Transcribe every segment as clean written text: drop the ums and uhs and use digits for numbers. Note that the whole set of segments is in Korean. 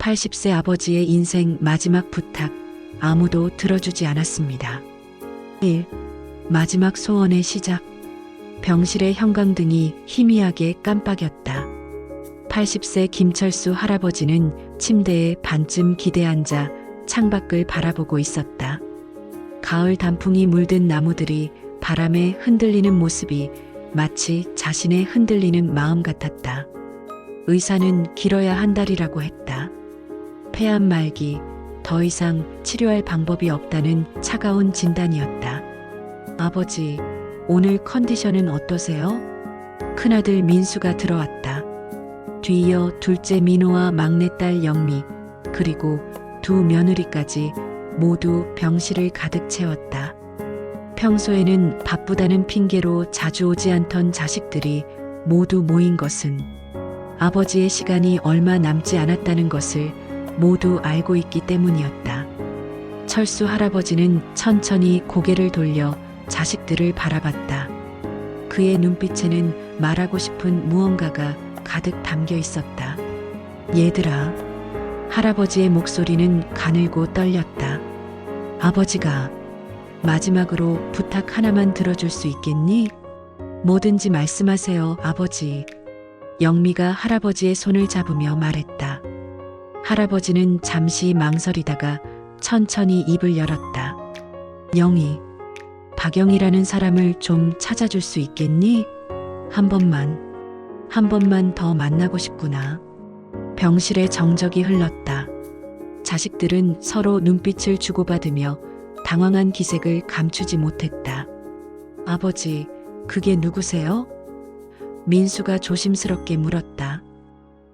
80세 아버지의 인생 마지막 부탁, 아무도 들어주지 않았습니다. 1. 마지막 소원의 시작. 병실의 형광등이 희미하게 깜빡였다. 80세 김철수 할아버지는 침대에 반쯤 기대 앉아 창밖을 바라보고 있었다. 가을 단풍이 물든 나무들이 바람에 흔들리는 모습이 마치 자신의 흔들리는 마음 같았다. 의사는 길어야 한 달이라고 했다. 폐암 말기, 더 이상 치료할 방법이 없다는 차가운 진단이었다. 아버지, 오늘 컨디션은 어떠세요? 큰아들 민수가 들어왔다. 뒤이어 둘째 민호와 막내딸 영미, 그리고 두 며느리까지 모두 병실을 가득 채웠다. 평소에는 바쁘다는 핑계로 자주 오지 않던 자식들이 모두 모인 것은 아버지의 시간이 얼마 남지 않았다는 것을 모두 알고 있기 때문이었다. 철수 할아버지는 천천히 고개를 돌려 자식들을 바라봤다. 그의 눈빛에는 말하고 싶은 무언가가 가득 담겨 있었다. 얘들아, 할아버지의 목소리는 가늘고 떨렸다. 아버지가 마지막으로 부탁 하나만 들어줄 수 있겠니? 뭐든지 말씀하세요, 아버지. 영미가 할아버지의 손을 잡으며 말했다. 할아버지는 잠시 망설이다가 천천히 입을 열었다. 영희, 박영이라는 사람을 좀 찾아줄 수 있겠니? 한 번만 더 만나고 싶구나. 병실에 정적이 흘렀다. 자식들은 서로 눈빛을 주고받으며 당황한 기색을 감추지 못했다. 아버지, 그게 누구세요? 민수가 조심스럽게 물었다.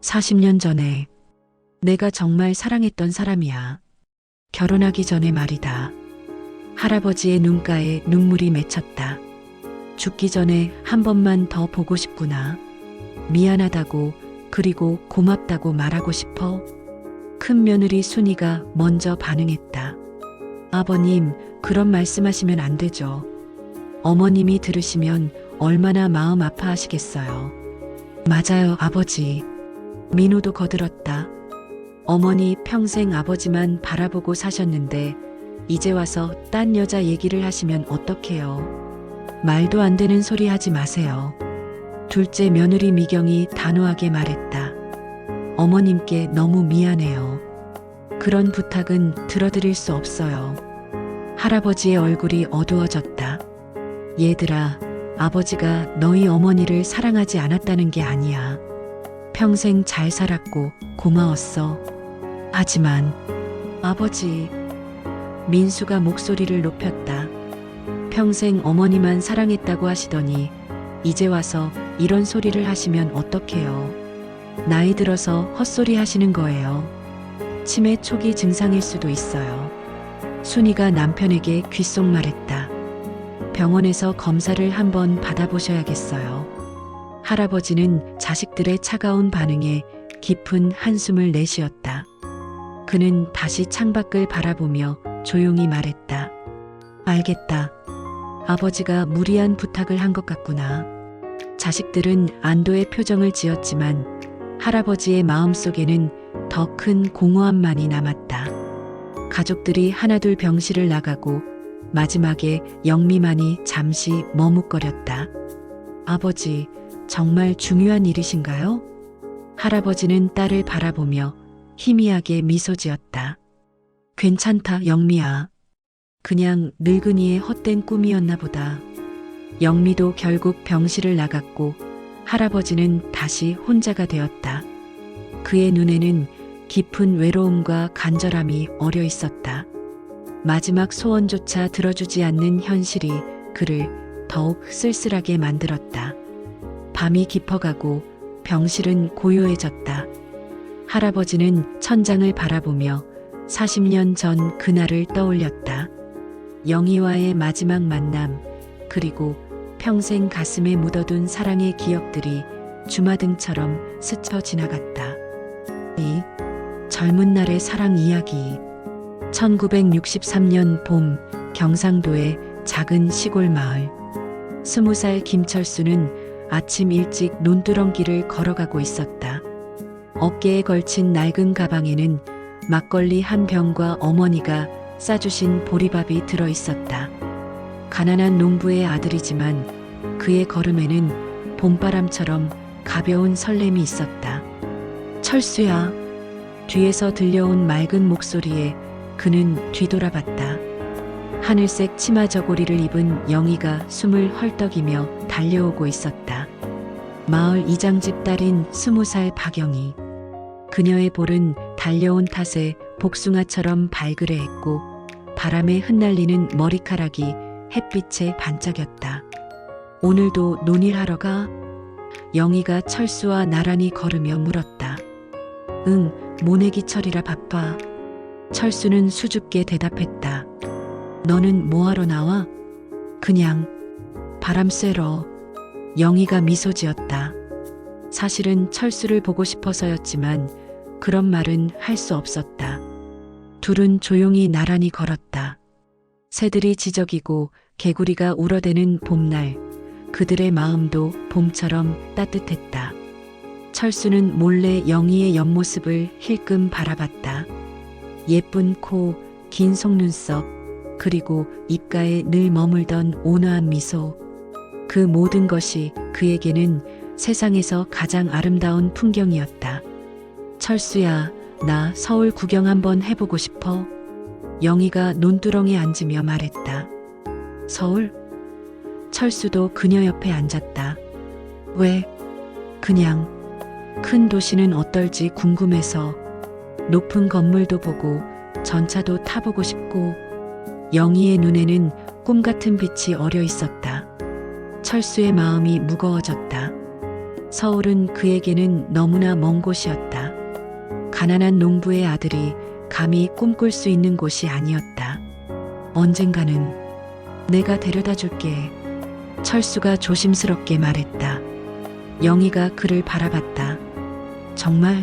40년 전에 내가 정말 사랑했던 사람이야. 결혼하기 전에 말이다. 할아버지의 눈가에 눈물이 맺혔다. 죽기 전에 한 번만 더 보고 싶구나. 미안하다고, 그리고 고맙다고 말하고 싶어. 큰 며느리 순이가 먼저 반응했다. 아버님, 그런 말씀하시면 안 되죠. 어머님이 들으시면 얼마나 마음 아파하시겠어요. 맞아요, 아버지. 민호도 거들었다. 어머니 평생 아버지만 바라보고 사셨는데 이제 와서 딴 여자 얘기를 하시면 어떡해요. 말도 안 되는 소리 하지 마세요. 둘째 며느리 미경이 단호하게 말했다. 어머님께 너무 미안해요. 그런 부탁은 들어드릴 수 없어요. 할아버지의 얼굴이 어두워졌다. 얘들아, 아버지가 너희 어머니를 사랑하지 않았다는 게 아니야. 평생 잘 살았고 고마웠어. 하지만 아버지, 민수가 목소리를 높였다. 평생 어머니만 사랑했다고 하시더니 이제 와서 이런 소리를 하시면 어떡해요. 나이 들어서 헛소리 하시는 거예요. 치매 초기 증상일 수도 있어요. 순이가 남편에게 귓속말했다. 병원에서 검사를 한번 받아보셔야겠어요. 할아버지는 자식들의 차가운 반응에 깊은 한숨을 내쉬었다. 그는 다시 창밖을 바라보며 조용히 말했다. 알겠다. 아버지가 무리한 부탁을 한 것 같구나. 자식들은 안도의 표정을 지었지만 할아버지의 마음속에는 더 큰 공허함만이 남았다. 가족들이 하나둘 병실을 나가고 마지막에 영미만이 잠시 머뭇거렸다. 아버지, 정말 중요한 일이신가요? 할아버지는 딸을 바라보며 희미하게 미소 지었다. 괜찮다, 영미야. 그냥 늙은이의 헛된 꿈이었나 보다. 영미도 결국 병실을 나갔고 할아버지는 다시 혼자가 되었다. 그의 눈에는 깊은 외로움과 간절함이 어려 있었다. 마지막 소원조차 들어주지 않는 현실이 그를 더욱 쓸쓸하게 만들었다. 밤이 깊어가고 병실은 고요해졌다. 할아버지는 천장을 바라보며 40년 전 그날을 떠올렸다. 영희와의 마지막 만남, 그리고 평생 가슴에 묻어둔 사랑의 기억들이 주마등처럼 스쳐 지나갔다. 이 젊은 날의 사랑 이야기. 1963년 봄, 경상도의 작은 시골 마을. 20살 김철수는 아침 일찍 논두렁길을 걸어가고 있었다. 어깨에 걸친 낡은 가방에는 막걸리 한 병과 어머니가 싸주신 보리밥이 들어 있었다. 가난한 농부의 아들이지만 그의 걸음에는 봄바람처럼 가벼운 설렘이 있었다. 철수야. 뒤에서 들려온 맑은 목소리에 그는 뒤돌아봤다. 하늘색 치마 저고리를 입은 영희가 숨을 헐떡이며 달려오고 있었다. 마을 이장집 딸인 20살 박영희. 그녀의 볼은 달려온 탓에 복숭아처럼 발그레했고 바람에 흩날리는 머리카락이 햇빛에 반짝였다. 오늘도 논일하러 가? 영희가 철수와 나란히 걸으며 물었다. 응, 모내기철이라 바빠. 철수는 수줍게 대답했다. 너는 뭐하러 나와? 그냥 바람 쐬러. 영희가 미소 지었다. 사실은 철수를 보고 싶어서였지만 그런 말은 할 수 없었다. 둘은 조용히 나란히 걸었다. 새들이 지저귀고 개구리가 울어대는 봄날, 그들의 마음도 봄처럼 따뜻했다. 철수는 몰래 영희의 옆모습을 힐끔 바라봤다. 예쁜 코, 긴 속눈썹, 그리고 입가에 늘 머물던 온화한 미소. 그 모든 것이 그에게는 세상에서 가장 아름다운 풍경이었다. 철수야, 나 서울 구경 한번 해보고 싶어. 영희가 논두렁에 앉으며 말했다. 서울? 철수도 그녀 옆에 앉았다. 왜? 그냥 큰 도시는 어떨지 궁금해서. 높은 건물도 보고 전차도 타보고 싶고. 영희의 눈에는 꿈 같은 빛이 어려 있었다. 철수의 마음이 무거워졌다. 서울은 그에게는 너무나 먼 곳이었다. 가난한 농부의 아들이 감히 꿈꿀 수 있는 곳이 아니었다. 언젠가는 내가 데려다 줄게. 철수가 조심스럽게 말했다. 영희가 그를 바라봤다. 정말?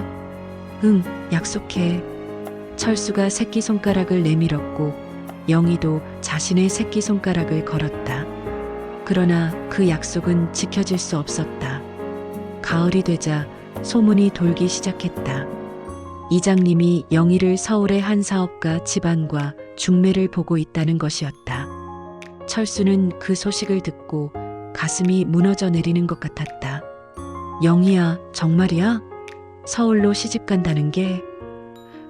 응, 약속해. 철수가 새끼손가락을 내밀었고 영희도 자신의 새끼손가락을 걸었다. 그러나 그 약속은 지켜질 수 없었다. 가을이 되자 소문이 돌기 시작했다. 이장님이 영희를 서울의 한 사업가 집안과 중매를 보고 있다는 것이었다. 철수는 그 소식을 듣고 가슴이 무너져 내리는 것 같았다. 영희야, 정말이야? 서울로 시집 간다는 게?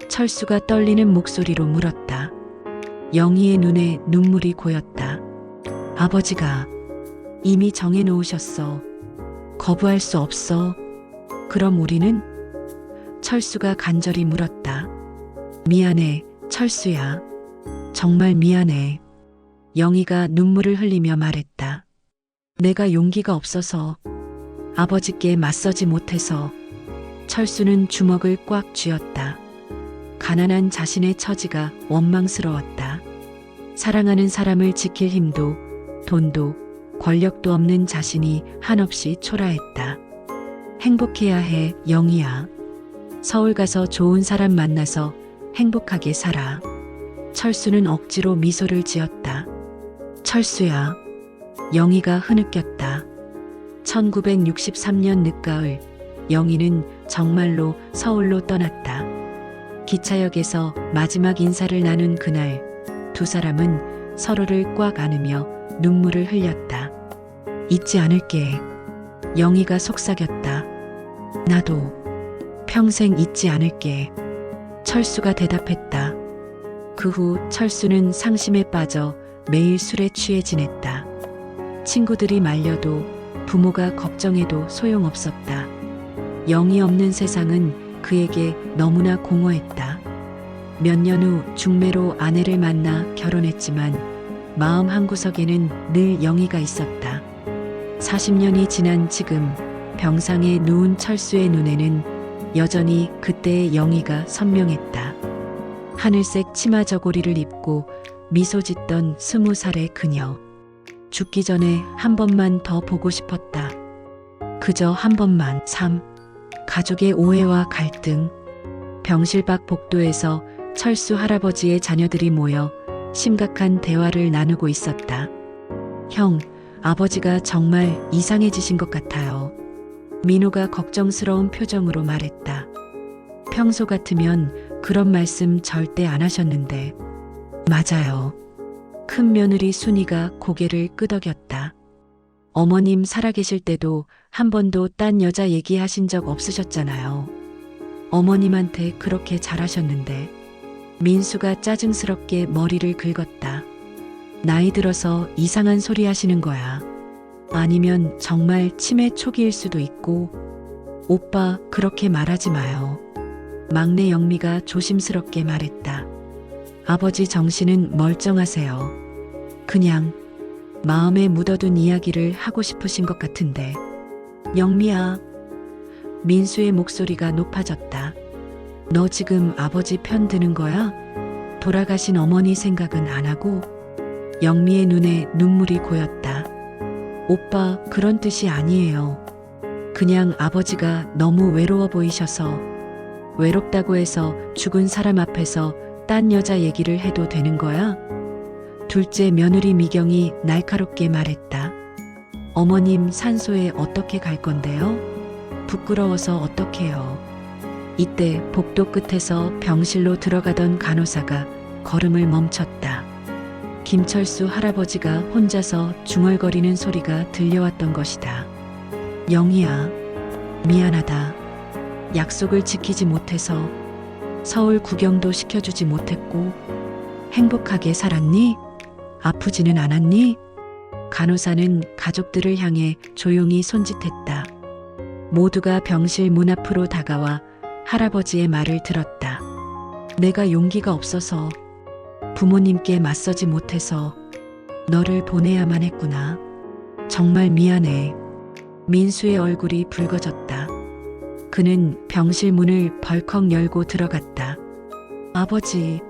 철수가 떨리는 목소리로 물었다. 영희의 눈에 눈물이 고였다. 아버지가 이미 정해놓으셨어. 거부할 수 없어. 그럼 우리는? 철수가 간절히 물었다. 미안해, 철수야. 정말 미안해. 영희가 눈물을 흘리며 말했다. 내가 용기가 없어서, 아버지께 맞서지 못해서. 철수는 주먹을 꽉 쥐었다. 가난한 자신의 처지가 원망스러웠다. 사랑하는 사람을 지킬 힘도, 돈도, 권력도 없는 자신이 한없이 초라했다. 행복해야 해, 영희야. 서울 가서 좋은 사람 만나서 행복하게 살아. 철수는 억지로 미소를 지었다. 철수야. 영희가 흐느꼈다. 1963년 늦가을, 영희는 정말로 서울로 떠났다. 기차역에서 마지막 인사를 나눈 그날, 두 사람은 서로를 꽉 안으며 눈물을 흘렸다. 잊지 않을게. 영희가 속삭였다. 나도 평생 잊지 않을게. 철수가 대답했다. 그 후 철수는 상심에 빠져 매일 술에 취해 지냈다. 친구들이 말려도 부모가 걱정해도 소용없었다. 영희 없는 세상은 그에게 너무나 공허했다. 몇 년 후 중매로 아내를 만나 결혼했지만 마음 한구석에는 늘 영희가 있었다. 40년이 지난 지금 병상에 누운 철수의 눈에는 여전히 그때의 영희가 선명했다. 하늘색 치마 저고리를 입고 미소 짓던 20살의 그녀. 죽기 전에 한 번만 더 보고 싶었다. 그저 한 번만. 3. 가족의 오해와 갈등. 병실 밖 복도에서 철수 할아버지의 자녀들이 모여 심각한 대화를 나누고 있었다. 형, 아버지가 정말 이상해지신 것 같아요. 민호가 걱정스러운 표정으로 말했다. 평소 같으면 그런 말씀 절대 안 하셨는데. 맞아요. 큰 며느리 순이가 고개를 끄덕였다. 어머님 살아계실 때도 한 번도 딴 여자 얘기하신 적 없으셨잖아요. 어머님한테 그렇게 잘하셨는데. 민수가 짜증스럽게 머리를 긁었다. 나이 들어서 이상한 소리 하시는 거야. 아니면 정말 치매 초기일 수도 있고. 오빠, 그렇게 말하지 마요. 막내 영미가 조심스럽게 말했다. 아버지 정신은 멀쩡하세요. 그냥 마음에 묻어둔 이야기를 하고 싶으신 것 같은데. 영미야. 민수의 목소리가 높아졌다. 너 지금 아버지 편 드는 거야? 돌아가신 어머니 생각은 안 하고? 영미의 눈에 눈물이 고였다. 오빠, 그런 뜻이 아니에요. 그냥 아버지가 너무 외로워 보이셔서. 외롭다고 해서 죽은 사람 앞에서 딴 여자 얘기를 해도 되는 거야? 둘째 며느리 미경이 날카롭게 말했다. 어머님 산소에 어떻게 갈 건데요? 부끄러워서 어떡해요. 이때 복도 끝에서 병실로 들어가던 간호사가 걸음을 멈췄다. 김철수 할아버지가 혼자서 중얼거리는 소리가 들려왔던 것이다. 영희야, 미안하다. 약속을 지키지 못해서. 서울 구경도 시켜주지 못했고. 행복하게 살았니? 아프지는 않았니? 간호사는 가족들을 향해 조용히 손짓했다. 모두가 병실 문 앞으로 다가와 할아버지의 말을 들었다. 내가 용기가 없어서, 부모님께 맞서지 못해서 너를 보내야만 했구나. 정말 미안해. 민수의 얼굴이 붉어졌다. 그는 병실 문을 벌컥 열고 들어갔다. 아버지,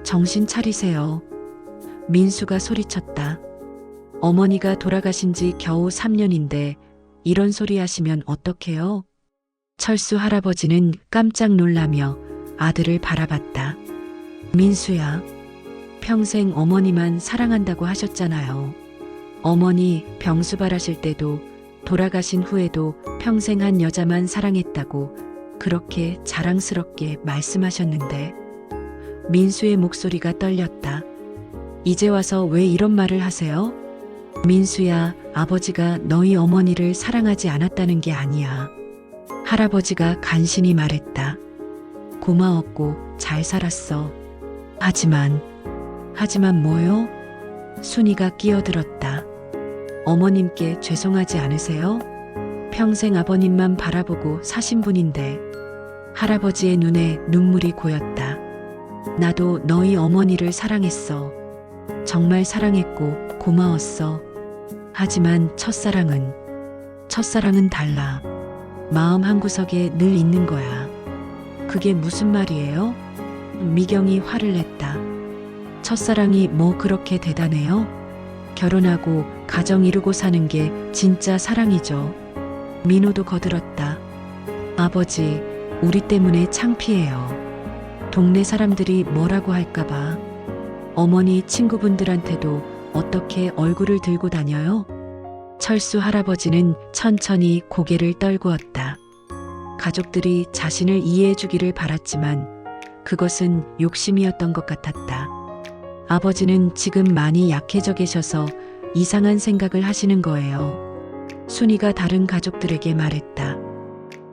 정신 차리세요. 민수가 소리쳤다. 어머니가 돌아가신 지 겨우 3년인데 이런 소리 하시면 어떡해요? 철수 할아버지는 깜짝 놀라며 아들을 바라봤다. 민수야, 평생 어머니만 사랑한다고 하셨잖아요. 어머니 병수발하실 때도 돌아가신 후에도 평생 한 여자만 사랑했다고 그렇게 자랑스럽게 말씀하셨는데. 민수의 목소리가 떨렸다. 이제 와서 왜 이런 말을 하세요? 민수야, 아버지가 너희 어머니를 사랑하지 않았다는 게 아니야. 할아버지가 간신히 말했다. 고마웠고 잘 살았어. 하지만 뭐요? 순이가 끼어들었다. 어머님께 죄송하지 않으세요? 평생 아버님만 바라보고 사신 분인데. 할아버지의 눈에 눈물이 고였다. 나도 너희 어머니를 사랑했어. 정말 사랑했고 고마웠어. 하지만 첫사랑은 달라. 마음 한구석에 늘 있는 거야. 그게 무슨 말이에요? 미경이 화를 냈다. 첫사랑이 뭐 그렇게 대단해요? 결혼하고 가정 이루고 사는 게 진짜 사랑이죠. 민호도 거들었다. 아버지, 우리 때문에 창피해요. 동네 사람들이 뭐라고 할까봐. 어머니 친구분들한테도 어떻게 얼굴을 들고 다녀요? 철수 할아버지는 천천히 고개를 떨구었다. 가족들이 자신을 이해해 주기를 바랐지만 그것은 욕심이었던 것 같았다. 아버지는 지금 많이 약해져 계셔서 이상한 생각을 하시는 거예요. 순이가 다른 가족들에게 말했다.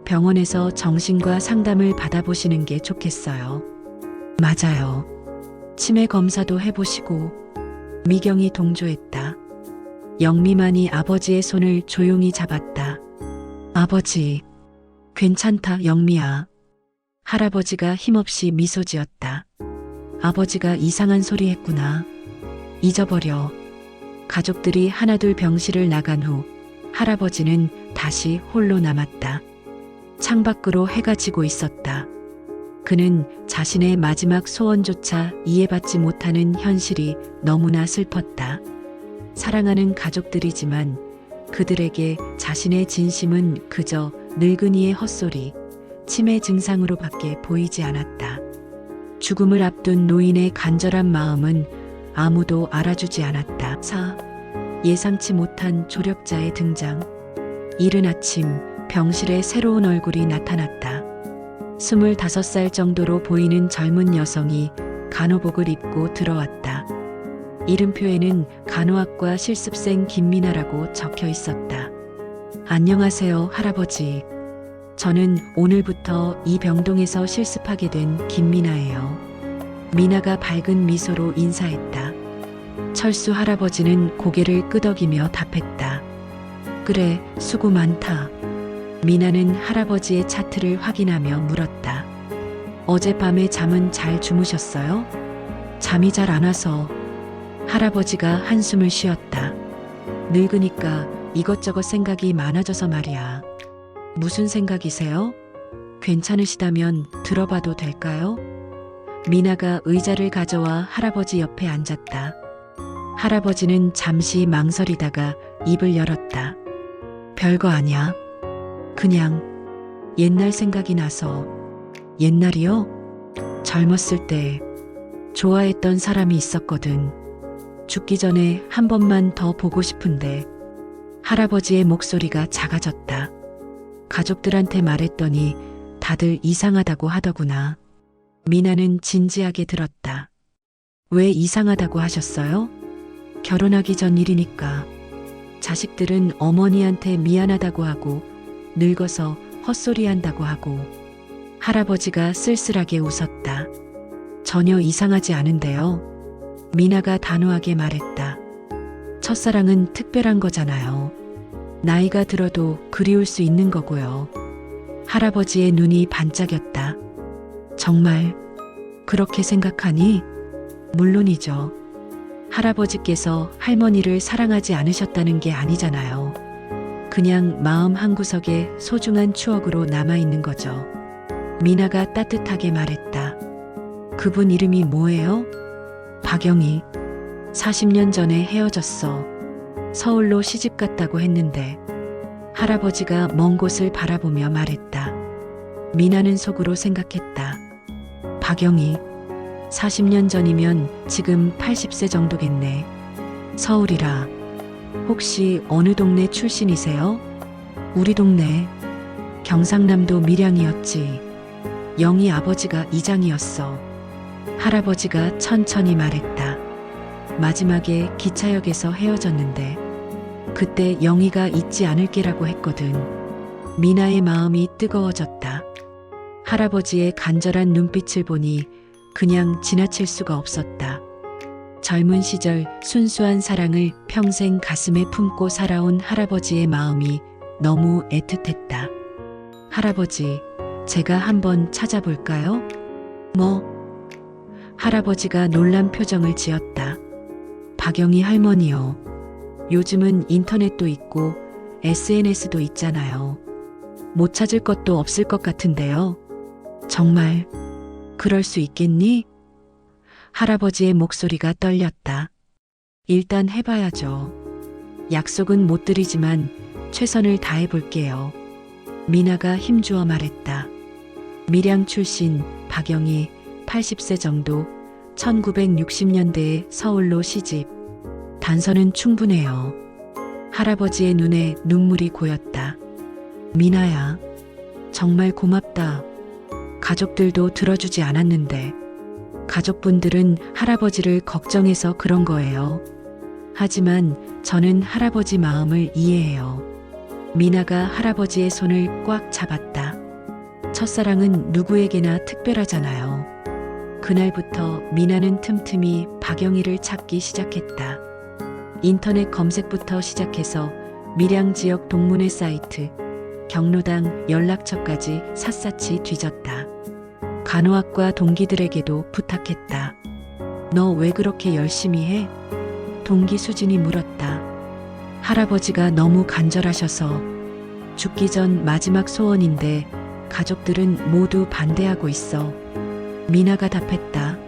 병원에서 정신과 상담을 받아보시는 게 좋겠어요. 맞아요. 치매 검사도 해보시고. 미경이 동조했다. 영미만이 아버지의 손을 조용히 잡았다. 아버지, 괜찮다, 영미야. 할아버지가 힘없이 미소 지었다. 아버지가 이상한 소리 했구나. 잊어버려. 가족들이 하나둘 병실을 나간 후 할아버지는 다시 홀로 남았다. 창밖으로 해가 지고 있었다. 그는 자신의 마지막 소원조차 이해받지 못하는 현실이 너무나 슬펐다. 사랑하는 가족들이지만 그들에게 자신의 진심은 그저 늙은이의 헛소리, 치매 증상으로밖에 보이지 않았다. 죽음을 앞둔 노인의 간절한 마음은 아무도 알아주지 않았다. 예상치 못한 조력자의 등장. 이른 아침 병실에 새로운 얼굴이 나타났다. 25살 정도로 보이는 젊은 여성이 간호복을 입고 들어왔다. 이름표에는 간호학과 실습생 김미나라고 적혀 있었다. 안녕하세요, 할아버지. 저는 오늘부터 이 병동에서 실습하게 된 김미나예요. 미나가 밝은 미소로 인사했다. 철수 할아버지는 고개를 끄덕이며 답했다. 그래, 수고 많다. 미나는 할아버지의 차트를 확인하며 물었다. 어젯밤에 잠은 잘 주무셨어요? 잠이 잘 안 와서. 할아버지가 한숨을 쉬었다. 늙으니까 이것저것 생각이 많아져서 말이야. 무슨 생각이세요? 괜찮으시다면 들어봐도 될까요? 미나가 의자를 가져와 할아버지 옆에 앉았다. 할아버지는 잠시 망설이다가 입을 열었다. 별거 아니야. 그냥 옛날 생각이 나서. 옛날이요? 젊었을 때 좋아했던 사람이 있었거든. 죽기 전에 한 번만 더 보고 싶은데. 할아버지의 목소리가 작아졌다. 가족들한테 말했더니 다들 이상하다고 하더구나. 미나는 진지하게 들었다. 왜 이상하다고 하셨어요? 결혼하기 전 일이니까. 자식들은 어머니한테 미안하다고 하고 늙어서 헛소리한다고 하고. 할아버지가 쓸쓸하게 웃었다. 전혀 이상하지 않은데요. 미나가 단호하게 말했다. 첫사랑은 특별한 거잖아요. 나이가 들어도 그리울 수 있는 거고요. 할아버지의 눈이 반짝였다. 정말 그렇게 생각하니? 물론이죠. 할아버지께서 할머니를 사랑하지 않으셨다는 게 아니잖아요. 그냥 마음 한구석에 소중한 추억으로 남아있는 거죠. 미나가 따뜻하게 말했다. 그분 이름이 뭐예요? 박영희. 40년 전에 헤어졌어. 서울로 시집 갔다고 했는데. 할아버지가 먼 곳을 바라보며 말했다. 미나는 속으로 생각했다. 박영희. 40년 전이면 지금 80세 정도겠네. 서울이라. 혹시 어느 동네 출신이세요? 우리 동네. 경상남도 밀양이었지. 영희 아버지가 이장이었어. 할아버지가 천천히 말했다. 마지막에 기차역에서 헤어졌는데 그때 영희가 잊지 않을게라고 했거든. 미나의 마음이 뜨거워졌다. 할아버지의 간절한 눈빛을 보니 그냥 지나칠 수가 없었다. 젊은 시절 순수한 사랑을 평생 가슴에 품고 살아온 할아버지의 마음이 너무 애틋했다. 할아버지, 제가 한번 찾아볼까요? 뭐? 할아버지가 놀란 표정을 지었다. 박영희 할머니요. 요즘은 인터넷도 있고 SNS도 있잖아요. 못 찾을 것도 없을 것 같은데요. 정말 그럴 수 있겠니? 할아버지의 목소리가 떨렸다. 일단 해봐야죠. 약속은 못 드리지만 최선을 다해볼게요. 미나가 힘주어 말했다. 밀양 출신 박영희 80세 정도 1960년대에 서울로 시집. 단서는 충분해요. 할아버지의 눈에 눈물이 고였다. 미나야, 정말 고맙다. 가족들도 들어주지 않았는데. 가족분들은 할아버지를 걱정해서 그런 거예요. 하지만 저는 할아버지 마음을 이해해요. 미나가 할아버지의 손을 꽉 잡았다. 첫사랑은 누구에게나 특별하잖아요. 그날부터 미나는 틈틈이 박영희를 찾기 시작했다. 인터넷 검색부터 시작해서 밀양 지역 동문회 사이트, 경로당 연락처까지 샅샅이 뒤졌다. 간호학과 동기들에게도 부탁했다. 너 왜 그렇게 열심히 해? 동기 수진이 물었다. 할아버지가 너무 간절하셔서. 죽기 전 마지막 소원인데 가족들은 모두 반대하고 있어. 미나가 답했다.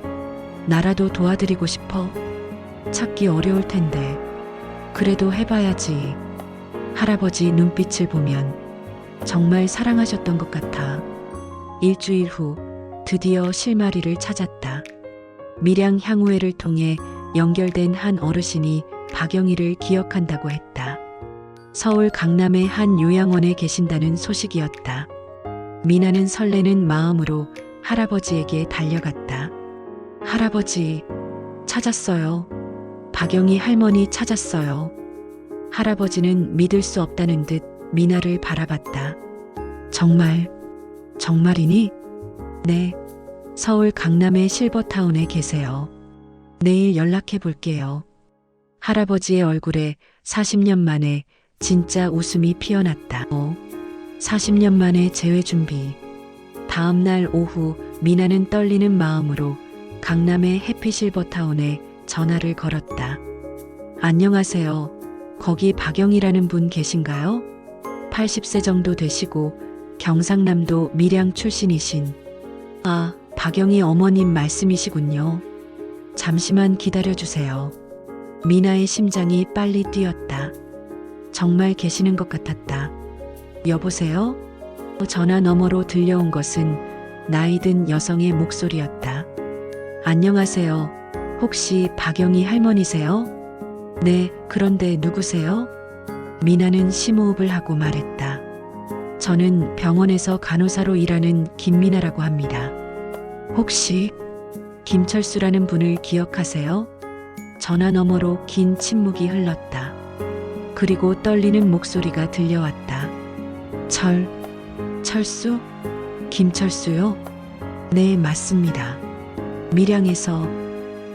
나라도 도와드리고 싶어. 찾기 어려울 텐데. 그래도 해봐야지. 할아버지 눈빛을 보면 정말 사랑하셨던 것 같아. 일주일 후 드디어 실마리를 찾았다. 밀양 향후회를 통해 연결된 한 어르신이 박영희를 기억한다고 했다. 서울 강남의 한 요양원에 계신다는 소식이었다. 미나는 설레는 마음으로 할아버지에게 달려갔다. 할아버지, 찾았어요. 박영희 할머니 찾았어요. 할아버지는 믿을 수 없다는 듯 미나를 바라봤다. 정말이니? 네, 서울 강남의 실버타운에 계세요. 내일 연락해 볼게요. 할아버지의 얼굴에 40년 만에 진짜 웃음이 피어났다. 40년 만에 재회 준비. 다음 날 오후 미나는 떨리는 마음으로 강남의 해피실버타운에 전화를 걸었다. 안녕하세요. 거기 박영이라는 분 계신가요? 80세 정도 되시고 경상남도 밀양 출신이신. 아, 박영희 어머님 말씀이시군요. 잠시만 기다려주세요. 미나의 심장이 빨리 뛰었다. 정말 계시는 것 같았다. 여보세요? 전화 너머로 들려온 것은 나이든 여성의 목소리였다. 안녕하세요. 혹시 박영희 할머니세요? 네, 그런데 누구세요? 미나는 심호흡을 하고 말했다. 저는 병원에서 간호사로 일하는 김미나라고 합니다. 혹시 김철수라는 분을 기억하세요? 전화 너머로 긴 침묵이 흘렀다. 그리고 떨리는 목소리가 들려왔다. 철수? 김철수요? 네, 맞습니다. 밀양에서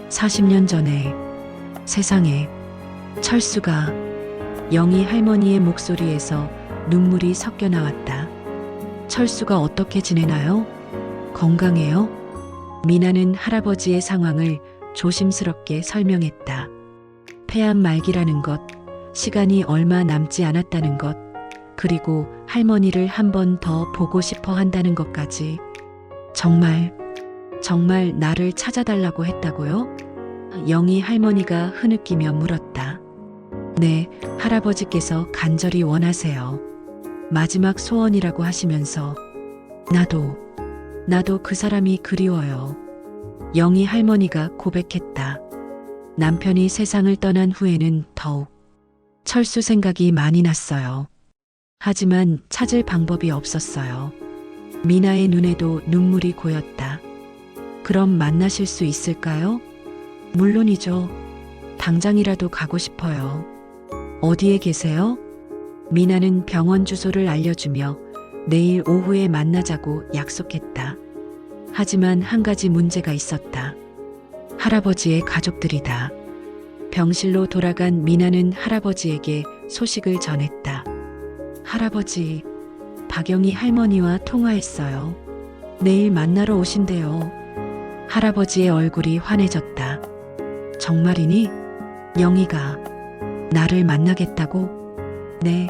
40년 전에 세상에 철수가. 영희 할머니의 목소리에서 눈물이 섞여 나왔다. 철수가 어떻게 지내나요? 건강해요? 미나는 할아버지의 상황을 조심스럽게 설명했다. 폐암 말기라는 것, 시간이 얼마 남지 않았다는 것, 그리고 할머니를 한 번 더 보고 싶어 한다는 것까지. 정말 나를 찾아달라고 했다고요? 영희 할머니가 흐느끼며 물었다. 네, 할아버지께서 간절히 원하세요. 마지막 소원이라고 하시면서. 나도 그 사람이 그리워요. 영희 할머니가 고백했다. 남편이 세상을 떠난 후에는 더욱 철수 생각이 많이 났어요. 하지만 찾을 방법이 없었어요. 미나의 눈에도 눈물이 고였다. 그럼 만나실 수 있을까요? 물론이죠. 당장이라도 가고 싶어요. 어디에 계세요? 미나는 병원 주소를 알려주며 내일 오후에 만나자고 약속했다. 하지만 한 가지 문제가 있었다. 할아버지의 가족들이다. 병실로 돌아간 미나는 할아버지에게 소식을 전했다. 할아버지, 박영희 할머니와 통화했어요. 내일 만나러 오신대요. 할아버지의 얼굴이 환해졌다. 정말이니? 영희가 나를 만나겠다고? 네.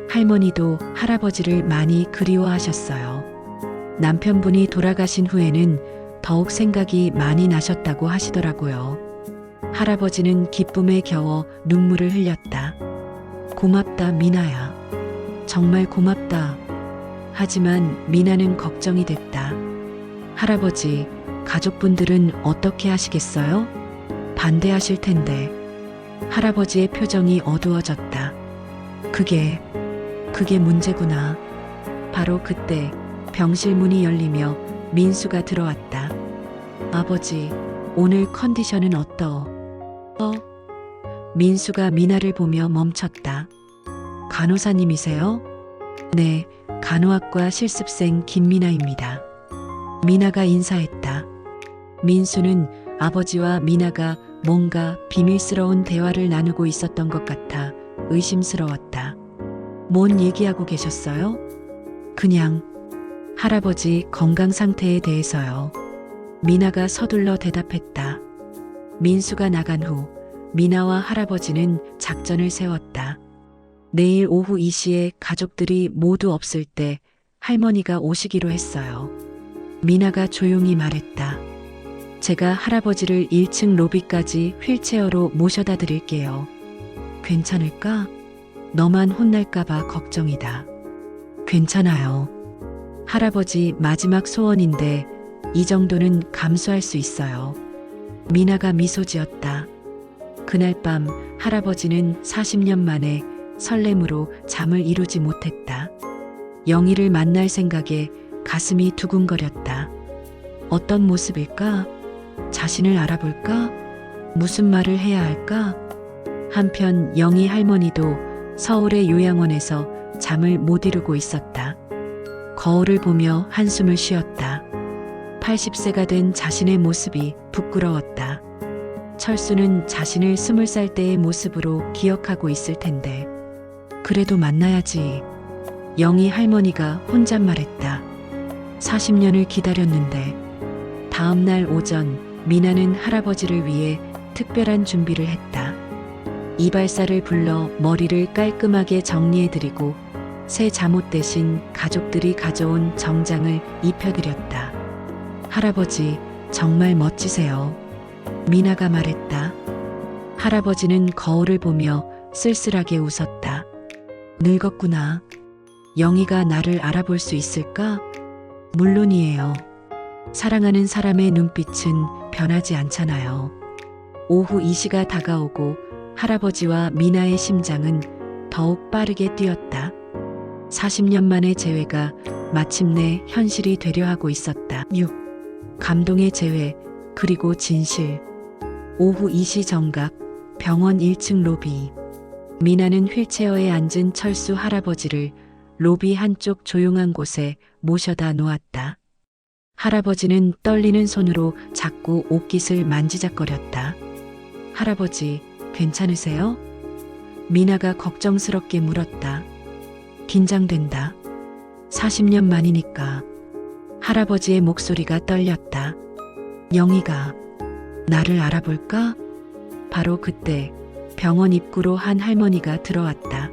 할머니도 할아버지를 많이 그리워하셨어요. 남편분이 돌아가신 후에는 더욱 생각이 많이 나셨다고 하시더라고요. 할아버지는 기쁨에 겨워 눈물을 흘렸다. 고맙다, 미나야. 정말 고맙다. 하지만 미나는 걱정이 됐다. 할아버지, 가족분들은 어떻게 하시겠어요? 반대하실 텐데. 할아버지의 표정이 어두워졌다. 그게 문제구나. 바로 그때 병실 문이 열리며 민수가 들어왔다. 아버지, 오늘 컨디션은 어떠? 민수가 미나를 보며 멈췄다. 간호사님이세요? 네, 간호학과 실습생 김미나입니다. 미나가 인사했다. 민수는 아버지와 미나가 뭔가 비밀스러운 대화를 나누고 있었던 것 같아 의심스러웠다. 뭔 얘기하고 계셨어요? 그냥 할아버지 건강 상태에 대해서요. 미나가 서둘러 대답했다. 민수가 나간 후 미나와 할아버지는 작전을 세웠다. 내일 오후 2시에 가족들이 모두 없을 때 할머니가 오시기로 했어요. 미나가 조용히 말했다. 제가 할아버지를 1층 로비까지 휠체어로 모셔다 드릴게요. 괜찮을까? 너만 혼날까봐 걱정이다. 괜찮아요. 할아버지 마지막 소원인데 이 정도는 감수할 수 있어요. 미나가 미소 지었다. 그날 밤 할아버지는 40년 만에 설렘으로 잠을 이루지 못했다. 영희를 만날 생각에 가슴이 두근거렸다. 어떤 모습일까? 자신을 알아볼까? 무슨 말을 해야 할까? 한편 영희 할머니도 서울의 요양원에서 잠을 못 이루고 있었다. 거울을 보며 한숨을 쉬었다. 80세가 된 자신의 모습이 부끄러웠다. 철수는 자신을 20살 때의 모습으로 기억하고 있을 텐데. 그래도 만나야지. 영희 할머니가 혼잣말했다. 40년을 기다렸는데. 다음 날 오전 미나는 할아버지를 위해 특별한 준비를 했다. 이발사를 불러 머리를 깔끔하게 정리해드리고 새 잠옷 대신 가족들이 가져온 정장을 입혀드렸다. 할아버지, 정말 멋지세요. 미나가 말했다. 할아버지는 거울을 보며 쓸쓸하게 웃었다. 늙었구나. 영희가 나를 알아볼 수 있을까? 물론이에요. 사랑하는 사람의 눈빛은 변하지 않잖아요. 오후 2시가 다가오고 할아버지와 미나의 심장은 더욱 빠르게 뛰었다. 40년 만의 재회가 마침내 현실이 되려 하고 있었다. 6. 감동의 재회, 그리고 진실. 오후 2시 정각, 병원 1층 로비. 미나는 휠체어에 앉은 철수 할아버지를 로비 한쪽 조용한 곳에 모셔다 놓았다. 할아버지는 떨리는 손으로 자꾸 옷깃을 만지작거렸다. 할아버지, 괜찮으세요? 미나가 걱정스럽게 물었다. 긴장된다. 40년 만이니까. 할아버지의 목소리가 떨렸다. 영희가 나를 알아볼까? 바로 그때 병원 입구로 한 할머니가 들어왔다.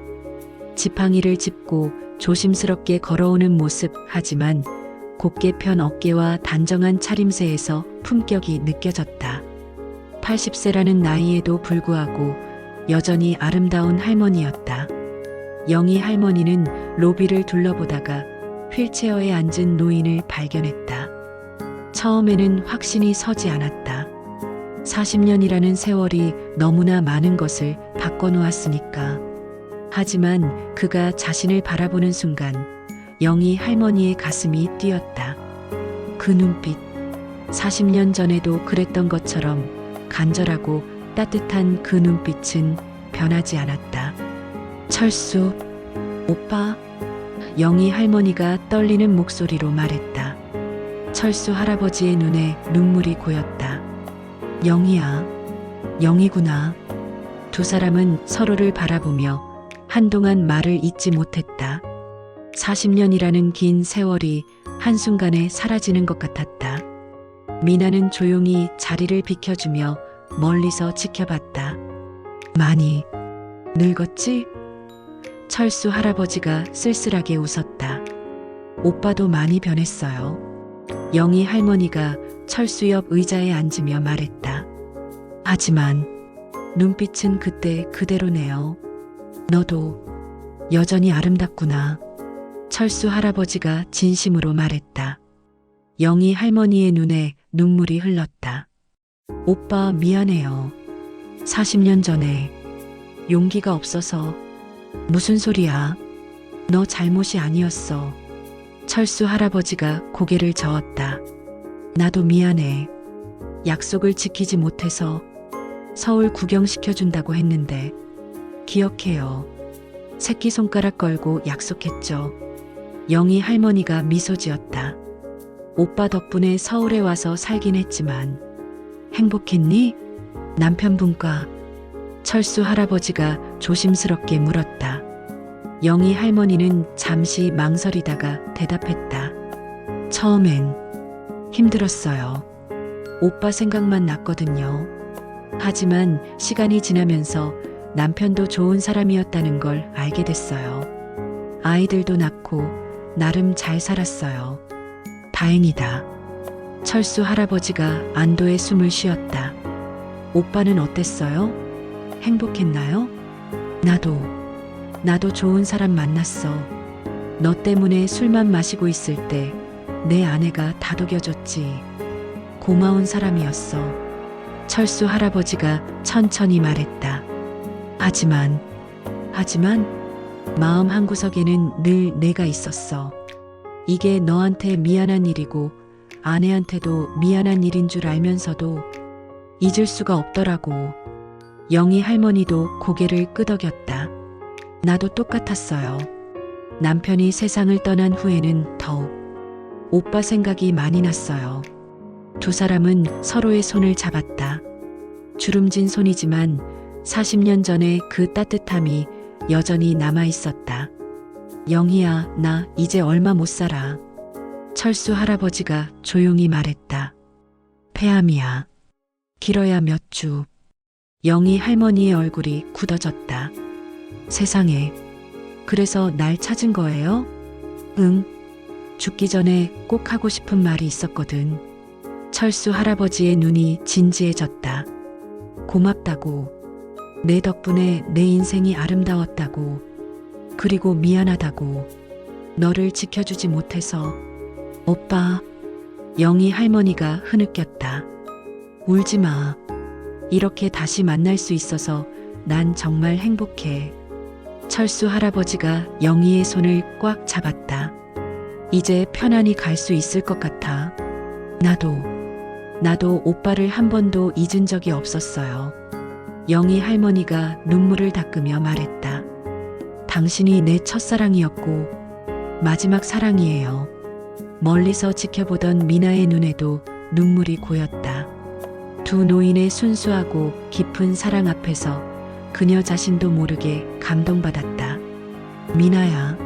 지팡이를 짚고 조심스럽게 걸어오는 모습, 하지만 곧게 편 어깨와 단정한 차림새에서 품격이 느껴졌다. 80세라는 나이에도 불구하고 여전히 아름다운 할머니였다. 영희 할머니는 로비를 둘러보다가 휠체어에 앉은 노인을 발견했다. 처음에는 확신이 서지 않았다. 40년이라는 세월이 너무나 많은 것을 바꿔놓았으니까. 하지만 그가 자신을 바라보는 순간 영희 할머니의 가슴이 뛰었다. 그 눈빛, 40년 전에도 그랬던 것처럼 간절하고 따뜻한 그 눈빛은 변하지 않았다. 철수, 오빠. 영희 할머니가 떨리는 목소리로 말했다. 철수 할아버지의 눈에 눈물이 고였다. 영희야, 영희구나. 두 사람은 서로를 바라보며 한동안 말을 잇지 못했다. 40년이라는 긴 세월이 한순간에 사라지는 것 같았다. 미나는 조용히 자리를 비켜주며 멀리서 지켜봤다. 많이 늙었지? 철수 할아버지가 쓸쓸하게 웃었다. 오빠도 많이 변했어요. 영희 할머니가 철수 옆 의자에 앉으며 말했다. 하지만 눈빛은 그때 그대로네요. 너도 여전히 아름답구나. 철수 할아버지가 진심으로 말했다. 영희 할머니의 눈에 눈물이 흘렀다. 오빠 미안해요. 40년 전에 용기가 없어서. 무슨 소리야? 너 잘못이 아니었어. 철수 할아버지가 고개를 저었다. 나도 미안해. 약속을 지키지 못해서. 서울 구경시켜준다고 했는데. 기억해요. 새끼손가락 걸고 약속했죠. 영희 할머니가 미소 지었다. 오빠 덕분에 서울에 와서 살긴 했지만 행복했니? 남편분과. 철수 할아버지가 조심스럽게 물었다. 영희 할머니는 잠시 망설이다가 대답했다. 처음엔 힘들었어요. 오빠 생각만 났거든요. 하지만 시간이 지나면서 남편도 좋은 사람이었다는 걸 알게 됐어요. 아이들도 낳고 나름 잘 살았어요. 다행이다. 철수 할아버지가 안도의 숨을 쉬었다. 오빠는 어땠어요? 행복했나요? 나도 좋은 사람 만났어. 너 때문에 술만 마시고 있을 때 내 아내가 다독여줬지. 고마운 사람이었어. 철수 할아버지가 천천히 말했다. 하지만 마음 한구석에는 늘 내가 있었어. 이게 너한테 미안한 일이고 아내한테도 미안한 일인 줄 알면서도 잊을 수가 없더라고. 영희 할머니도 고개를 끄덕였다. 나도 똑같았어요. 남편이 세상을 떠난 후에는 더욱 오빠 생각이 많이 났어요. 두 사람은 서로의 손을 잡았다. 주름진 손이지만 40년 전의 그 따뜻함이 여전히 남아 있었다. 영희야, 나 이제 얼마 못 살아. 철수 할아버지가 조용히 말했다. 폐암이야. 길어야 몇 주. 영희 할머니의 얼굴이 굳어졌다. 세상에. 그래서 날 찾은 거예요? 응. 죽기 전에 꼭 하고 싶은 말이 있었거든. 철수 할아버지의 눈이 진지해졌다. 고맙다고. 내 덕분에 내 인생이 아름다웠다고. 그리고 미안하다고. 너를 지켜주지 못해서. 오빠. 영희 할머니가 흐느꼈다. 울지 마. 이렇게 다시 만날 수 있어서 난 정말 행복해. 철수 할아버지가 영희의 손을 꽉 잡았다. 이제 편안히 갈 수 있을 것 같아. 나도 오빠를 한 번도 잊은 적이 없었어요. 영희 할머니가 눈물을 닦으며 말했다. 당신이 내 첫사랑이었고 마지막 사랑이에요. 멀리서 지켜보던 미나의 눈에도 눈물이 고였다. 두 노인의 순수하고 깊은 사랑 앞에서 그녀 자신도 모르게 감동받았다. 미나야.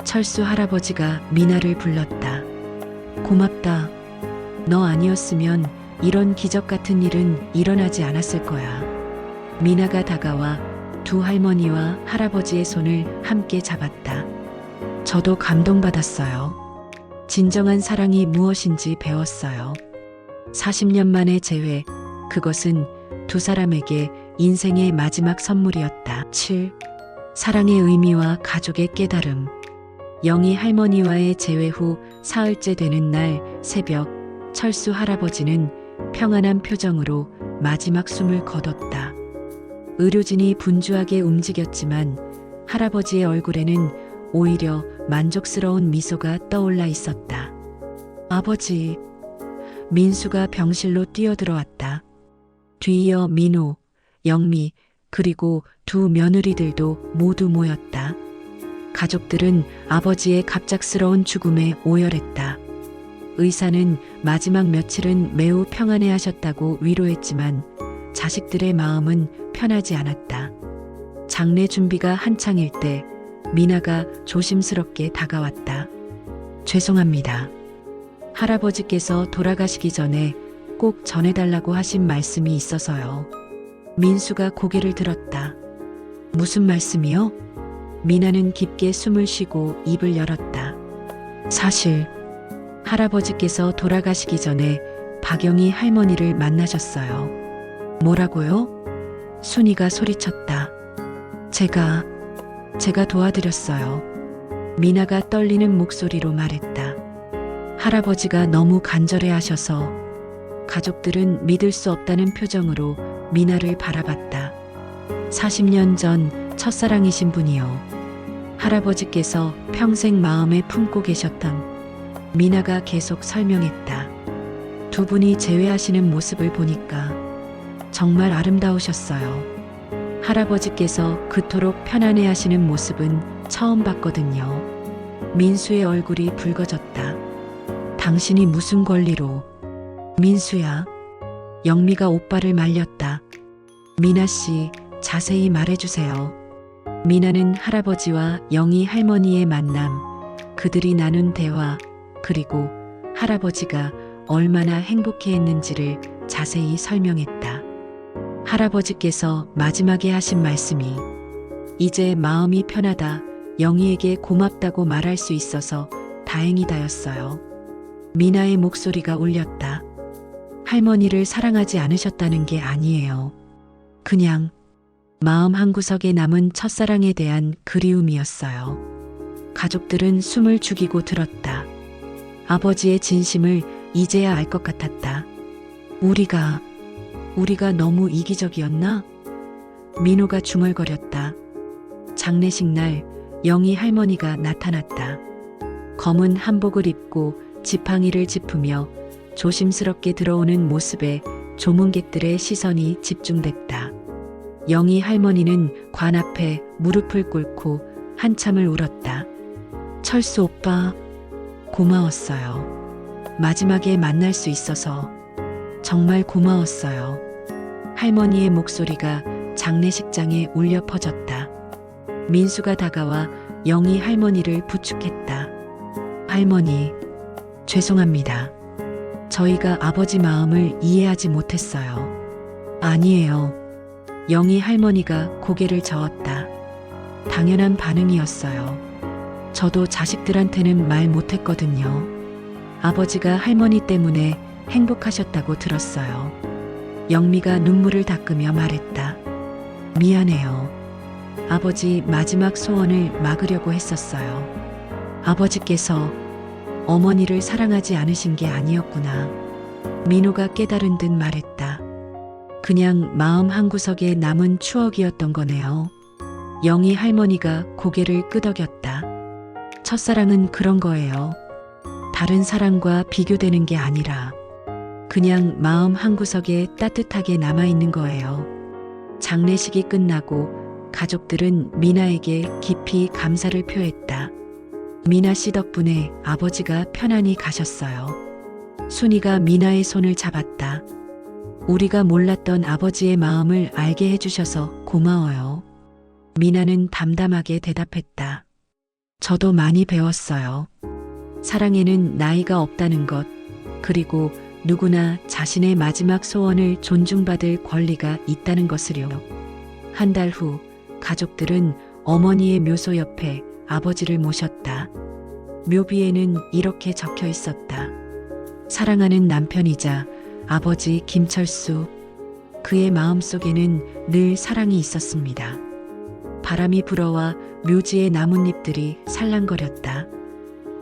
철수 할아버지가 미나를 불렀다. 고맙다. 너 아니었으면 이런 기적 같은 일은 일어나지 않았을 거야. 미나가 다가와 두 할머니와 할아버지의 손을 함께 잡았다. 저도 감동받았어요. 진정한 사랑이 무엇인지 배웠어요. 40년 만의 재회, 그것은 두 사람에게 인생의 마지막 선물이었다. 7. 사랑의 의미와 가족의 깨달음. 영희 할머니와의 재회 후 사흘째 되는 날 새벽, 철수 할아버지는 평안한 표정으로 마지막 숨을 거뒀다. 의료진이 분주하게 움직였지만 할아버지의 얼굴에는 오히려 만족스러운 미소가 떠올라 있었다. 아버지. 민수가 병실로 뛰어들어왔다. 뒤이어 민호, 영미, 그리고 두 며느리들도 모두 모였다. 가족들은 아버지의 갑작스러운 죽음에 오열했다. 의사는 마지막 며칠은 매우 평안해 하셨다고 위로했지만 자식들의 마음은 편하지 않았다. 장례 준비가 한창일 때 미나가 조심스럽게 다가왔다. 죄송합니다. 할아버지께서 돌아가시기 전에 꼭 전해달라고 하신 말씀이 있어서요. 민수가 고개를 들었다. 무슨 말씀이요? 미나는 깊게 숨을 쉬고 입을 열었다. 사실 할아버지께서 돌아가시기 전에 박영희 할머니를 만나셨어요. 뭐라고요? 순이가 소리쳤다. 제가 도와드렸어요. 미나가 떨리는 목소리로 말했다. 할아버지가 너무 간절해 하셔서. 가족들은 믿을 수 없다는 표정으로 미나를 바라봤다. 40년 전 첫사랑이신 분이요. 할아버지께서 평생 마음에 품고 계셨던. 미나가 계속 설명했다. 두 분이 재회하시는 모습을 보니까 정말 아름다우셨어요. 할아버지께서 그토록 편안해 하시는 모습은 처음 봤거든요. 민수의 얼굴이 붉어졌다. 당신이 무슨 권리로. 민수야. 영미가 오빠를 말렸다. 미나 씨, 자세히 말해주세요. 미나는 할아버지와 영희 할머니의 만남, 그들이 나눈 대화, 그리고 할아버지가 얼마나 행복해했는지를 자세히 설명했다. 할아버지께서 마지막에 하신 말씀이 이제 마음이 편하다, 영희에게 고맙다고 말할 수 있어서 다행이다였어요. 미나의 목소리가 울렸다. 할머니를 사랑하지 않으셨다는 게 아니에요. 그냥 마음 한구석에 남은 첫사랑에 대한 그리움이었어요. 가족들은 숨을 죽이고 들었다. 아버지의 진심을 이제야 알 것 같았다. 우리가 너무 이기적이었나? 민호가 중얼거렸다. 장례식 날 영희 할머니가 나타났다. 검은 한복을 입고 지팡이를 짚으며 조심스럽게 들어오는 모습에 조문객들의 시선이 집중됐다. 영희 할머니는 관 앞에 무릎을 꿇고 한참을 울었다. 철수 오빠, 고마웠어요. 마지막에 만날 수 있어서 정말 고마웠어요. 할머니의 목소리가 장례식장에 울려 퍼졌다. 민수가 다가와 영희 할머니를 부축했다. 할머니, 죄송합니다. 저희가 아버지 마음을 이해하지 못했어요. 아니에요. 영희 할머니가 고개를 저었다. 당연한 반응이었어요. 저도 자식들한테는 말 못했거든요. 아버지가 할머니 때문에 행복하셨다고 들었어요. 영미가 눈물을 닦으며 말했다. 미안해요. 아버지 마지막 소원을 막으려고 했었어요. 아버지께서 어머니를 사랑하지 않으신 게 아니었구나. 민호가 깨달은 듯 말했다. 그냥 마음 한구석에 남은 추억이었던 거네요. 영희 할머니가 고개를 끄덕였다. 첫사랑은 그런 거예요. 다른 사랑과 비교되는 게 아니라 그냥 마음 한구석에 따뜻하게 남아있는 거예요. 장례식이 끝나고 가족들은 미나에게 깊이 감사를 표했다. 미나 씨 덕분에 아버지가 편안히 가셨어요. 순이가 미나의 손을 잡았다. 우리가 몰랐던 아버지의 마음을 알게 해주셔서 고마워요. 미나는 담담하게 대답했다. 저도 많이 배웠어요. 사랑에는 나이가 없다는 것, 그리고 누구나 자신의 마지막 소원을 존중받을 권리가 있다는 것을요. 한 달 후 가족들은 어머니의 묘소 옆에 아버지를 모셨다. 묘비에는 이렇게 적혀 있었다. 사랑하는 남편이자 아버지 김철수. 그의 마음속에는 늘 사랑이 있었습니다. 바람이 불어와 묘지의 나뭇잎들이 살랑거렸다.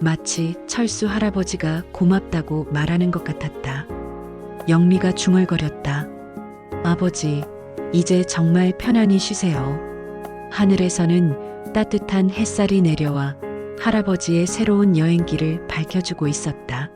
마치 철수 할아버지가 고맙다고 말하는 것 같았다. 영미가 중얼거렸다. 아버지, 이제 정말 편안히 쉬세요. 하늘에서는 따뜻한 햇살이 내려와 할아버지의 새로운 여행길을 밝혀주고 있었다.